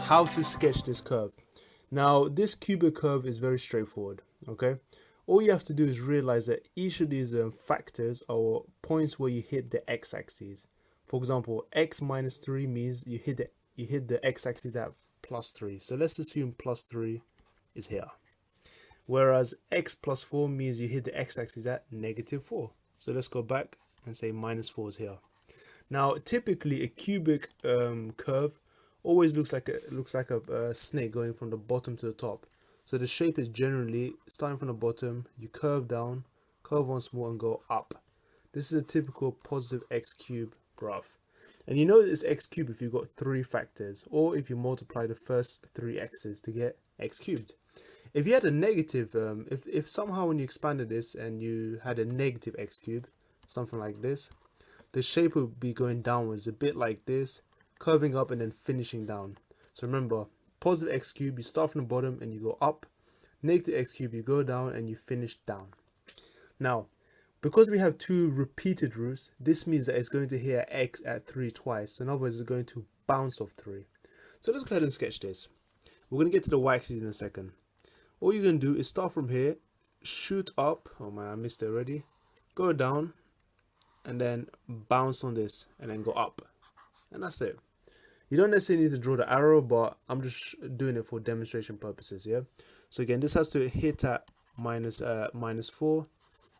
how to sketch this curve. Now this cubic curve is very straightforward. Okay, all you have to do is realize that each of these factors are points where you hit the x-axis. For example, x minus 3 means you hit the x-axis at +3. So let's assume +3 is here. Whereas x plus 4 means you hit the x-axis at -4. So let's go back and say -4 is here. Now typically a cubic curve always looks like a snake going from the bottom to the top. So the shape is generally starting from the bottom, you curve down, curve once more and go up. This is a typical positive x cube graph. And you know it's x cubed if you've got 3 factors, or if you multiply the first 3 x's to get x cubed. If you had a negative, if somehow when you expanded this and you had a negative x cube, something like this, the shape would be going downwards, a bit like this, curving up and then finishing down. So remember, positive x cube, you start from the bottom and you go up. Negative x cube, you go down and you finish down. Now, because we have 2 repeated roots, this means that it's going to hit x at 3 twice. So in other words, it's going to bounce off 3. So let's go ahead and sketch this. We're going to get to the y-axis in a second. All you're going to do is start from here, shoot up. Oh man, I missed it already. Go down and then bounce on this and then go up. And that's it. You don't necessarily need to draw the arrow, but I'm just doing it for demonstration purposes, yeah? So again, this has to hit at -4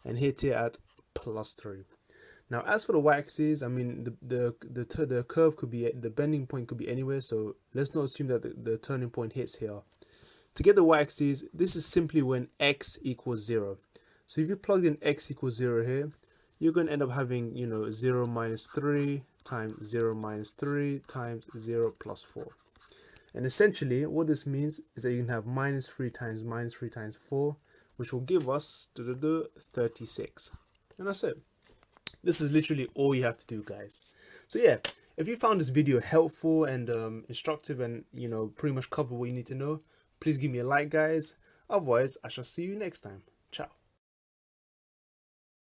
and hit here at +3. Now, as for the y-axis, I mean, the curve could be, the bending point could be anywhere, so let's not assume that the turning point hits here. To get the y-axis, this is simply when x equals 0. So if you plug in x equals 0 here, you're going to end up having, you know, 0 minus 3 times 0 minus 3 times 0 plus 4. And essentially, what this means is that you can have -3 times 4, which will give us 36. And that's it. This is literally all you have to do, guys. So yeah, if you found this video helpful and instructive and, you know, pretty much cover what you need to know, please give me a like, guys. Otherwise, I shall see you next time. Ciao.